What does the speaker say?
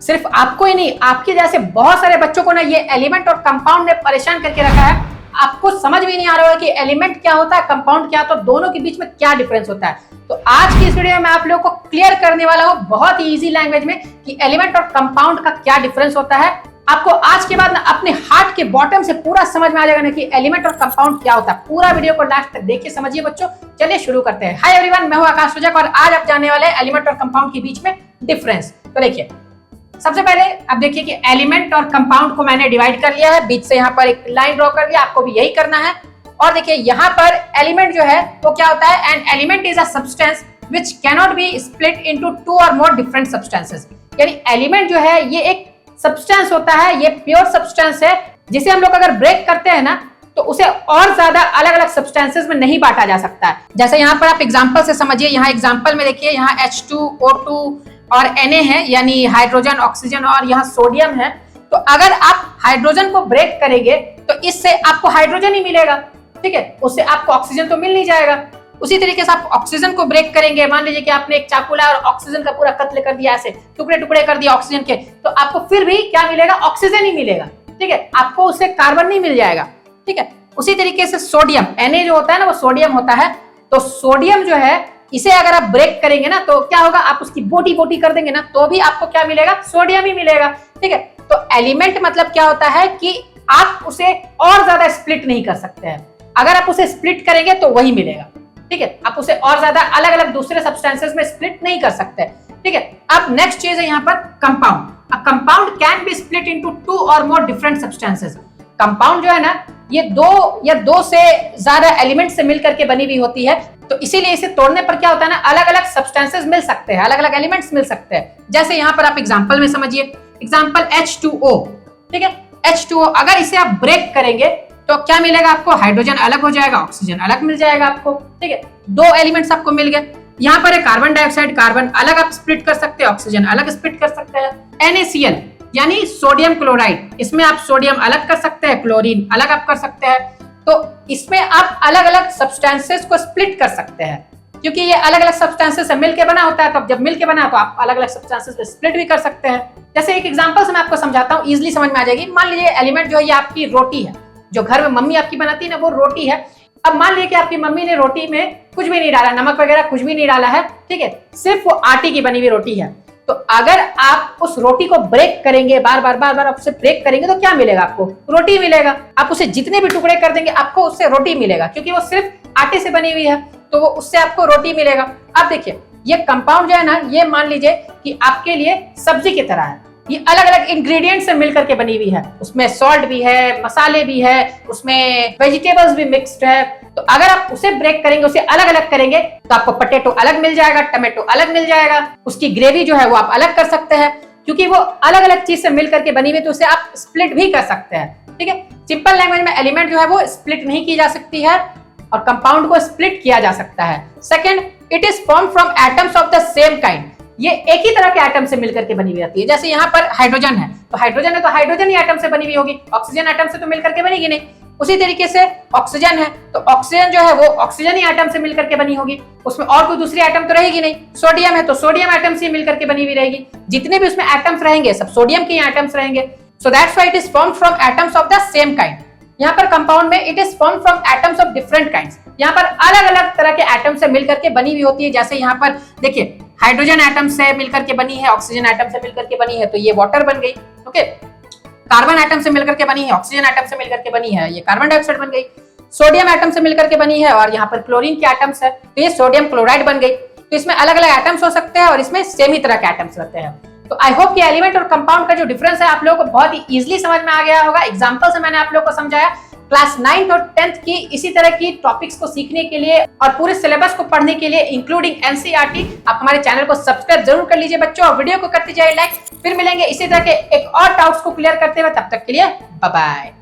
सिर्फ आपको ही नहीं, आपके जैसे बहुत सारे बच्चों को ना ये एलिमेंट और कंपाउंड ने परेशान करके रखा है। आपको समझ भी नहीं आ रहा है कि एलिमेंट क्या होता है, कंपाउंड क्या, तो दोनों के बीच में क्या डिफरेंस होता है। तो आज की इस वीडियो में मैं आप लोगों को क्लियर करने वाला हूं बहुत ही इजी लैंग्वेज में कि एलिमेंट और कंपाउंड का क्या डिफरेंस होता है। आपको आज के बाद ना अपने हार्ट के बॉटम से पूरा समझ में आ जाएगा ना कि एलिमेंट और कंपाउंड क्या होता है। पूरा वीडियो को लास्ट तक देखिए, समझिए बच्चों। चलिए शुरू करते हैं। हाय एवरीवन, मैं हूं आकाश सुजक और आज आप जानने वाले हैं एलिमेंट और कंपाउंड के बीच में डिफरेंस। तो देखिए, सबसे पहले आप देखिए कि एलिमेंट और कंपाउंड को मैंने डिवाइड कर लिया है, बीच से यहाँ पर एक लाइन ड्रॉ कर दिया, आपको भी यही करना है। और देखिए यहाँ पर एलिमेंट जो है वो क्या होता है, an element is a substance which cannot be split into two और मोर डिफरेंट सब्सटेंसेस। यानी एलिमेंट जो है ये एक सब्सटेंस होता है, ये प्योर सब्सटेंस है जिसे हम लोग अगर ब्रेक करते हैं ना तो उसे और ज्यादा अलग अलग सब्सटेंसेस में नहीं बांटा जा सकता है। जैसे यहाँ पर आप एग्जांपल से समझिए, यहाँ एग्जांपल में देखिए, यहाँ H2O2 और Na है, यानी हाइड्रोजन, ऑक्सीजन और यहाँ सोडियम है। तो अगर आप हाइड्रोजन को ब्रेक करेंगे तो इससे आपको हाइड्रोजन ही मिलेगा, ठीक है, उससे आपको ऑक्सीजन तो मिल नहीं जाएगा। उसी तरीके से आप ऑक्सीजन को ब्रेक करेंगे, मान लीजिए कि आपने एक चाकू लाया और ऑक्सीजन का पूरा कत्ल कर दिया, ऐसे टुकड़े टुकड़े कर दिया ऑक्सीजन के, तो आपको फिर भी क्या मिलेगा, ऑक्सीजन ही मिलेगा, ठीक है, आपको उससे कार्बन नहीं मिल जाएगा, ठीक है। उसी तरीके से सोडियम, Na जो होता है ना वो सोडियम होता है। तो सोडियम जो है इसे अगर आप ब्रेक करेंगे ना तो क्या होगा, आप उसकी बोटी बोटी कर देंगे ना तो भी आपको क्या मिलेगा, सोडियम ही मिलेगा, ठीक है। तो एलिमेंट मतलब क्या होता है कि आप उसे और ज्यादा स्प्लिट नहीं कर सकते हैं। अगर आप उसे स्प्लिट करेंगे तो वही मिलेगा, ठीक है, आप उसे और ज्यादा अलग अलग दूसरे सब्सटेंसेस में स्प्लिट नहीं कर सकते, ठीक है। अब नेक्स्ट चीज है यहाँ पर compound. A compound can be split into two और मोर डिफरेंट सब्सटेंसेस। कंपाउंड जो है ना ये दो या दो से ज्यादा एलिमेंट से मिलकर के बनी हुई होती है, तो इसीलिए इसे तोड़ने पर क्या होता है ना, अलग अलग सब्सटेंसेस मिल सकते हैं, अलग अलग एलिमेंट्स मिल सकते हैं। जैसे यहाँ पर आप एग्जांपल में समझिए, एग्जांपल H2O, ठीक है, H2O अगर इसे आप ब्रेक करेंगे तो क्या मिलेगा आपको, हाइड्रोजन अलग हो जाएगा, ऑक्सीजन अलग मिल जाएगा आपको, ठीक है, दो एलिमेंट्स आपको मिल गए। यहाँ पर है कार्बन डाइऑक्साइड, कार्बन अलग आप स्प्लिट कर सकते हैं, ऑक्सीजन अलग स्प्लिट कर सकते हैं। NaCl यानी सोडियम क्लोराइड, इसमें आप सोडियम अलग कर सकते हैं, क्लोरीन अलग आप कर सकते हैं। तो इसमें आप अलग अलग सब्सटेंसेस को स्प्लिट कर सकते हैं, क्योंकि ये अलग अलग सब्सटेंसेस से मिलकर बना होता है। तो जब मिलकर बना तो आप अलग अलग सब्सटेंसेस को स्प्लिट भी कर सकते हैं। जैसे एक एग्जांपल से मैं आपको समझाता हूँ, इजीली समझ में आ जाएगी। मान लीजिए एलिमेंट जो है ये आपकी रोटी है, जो घर में मम्मी आपकी बनाती है ना वो रोटी है। अब मान लीजिए कि आपकी मम्मी ने रोटी में कुछ भी नहीं डाला, नमक वगैरह कुछ भी नहीं डाला है, ठीक है, सिर्फ वो आटे की बनी हुई रोटी है। तो अगर आप उस रोटी को ब्रेक करेंगे, बार बार आप उसे ब्रेक करेंगे तो क्या मिलेगा आपको, रोटी मिलेगा। आप उसे जितने भी टुकड़े कर देंगे आपको उससे रोटी मिलेगा, क्योंकि वो सिर्फ आटे से बनी हुई है, तो वो उससे आपको रोटी मिलेगा। अब देखिए ये कंपाउंड जो है ना, ये मान लीजिए कि आपके लिए सब्जी की तरह है, ये अलग अलग इंग्रेडिएंट से मिलकर के बनी हुई है, उसमें सॉल्ट भी है, मसाले भी है, उसमें वेजिटेबल्स भी मिक्स्ड है। तो अगर आप उसे ब्रेक करेंगे, उसे अलग अलग करेंगे तो आपको पोटैटो अलग मिल जाएगा, टमाटो अलग मिल जाएगा, उसकी ग्रेवी जो है वो आप अलग कर सकते हैं, क्योंकि वो अलग अलग चीज से मिलकर के बनी हुई, तो उसे आप स्प्लिट भी कर सकते हैं, ठीक है। सिंपल लैंग्वेज में एलिमेंट जो है वो स्प्लिट नहीं की जा सकती है और कंपाउंड को स्प्लिट किया जा सकता है। Second, it is form from atoms of the same kind. ये एक ही तरह के एटम से मिलकर के बनी हुई रहती है। जैसे यहाँ पर हाइड्रोजन है तो हाइड्रोजन ही एटम से बनी हुई होगी, ऑक्सीजन एटम से तो मिलकर के बनेगी नहीं। उसी तरीके से ऑक्सीजन है तो ऑक्सीजन जो है वो ऑक्सीजन ही एटम से मिलकर के बनी होगी, उसमें और कोई दूसरी एटम तो रहेगी नहीं। सोडियम है तो सोडियम एटम से मिलकर के बनी हुई रहेगी, जितने भी उसमें एटम्स रहेंगे सब सोडियम के एटम्स रहेंगे। So that's why it is formed from atoms of the same kind. यहाँ पर कंपाउंड में it is formed from atoms of different kinds. यहाँ पर अलग अलग तरह के एटम से मिलकर के बनी हुई होती है। जैसे यहाँ पर देखिए हाइड्रोजन एटम से मिलकर के बनी है, ऑक्सीजन एटम से मिलकर के बनी है, तो ये वाटर बन गई, ओके। कार्बन एटम से मिलकर के बनी है, ऑक्सीजन एटम से मिलकर के बनी है, ये कार्बन डाइऑक्साइड बन गई। सोडियम एटम से मिलकर के बनी है और यहाँ पर क्लोरीन के एटम्स है, तो ये सोडियम क्लोराइड बन गई। तो इसमें अलग अलग एटम्स हो सकते हैं और इसमें सेम ही तरह के एटम्स रहते हैं। तो आई होप कि एलिमेंट और कंपाउंड का जो डिफरेंस है आप लोगों को बहुत ही इजीली समझ में आ गया होगा। एग्जांपल से मैंने आप लोगों को समझाया। क्लास 9th और 10th की इसी तरह की टॉपिक्स को सीखने के लिए और पूरे सिलेबस को पढ़ने के लिए इंक्लूडिंग एनसीईआरटी, आप हमारे चैनल को सब्सक्राइब जरूर कर लीजिए बच्चों, और वीडियो को करते जाइए लाइक। फिर मिलेंगे इसी तरह के एक और डाउट्स को क्लियर करते हुए, तब तक के लिए बाय बाय।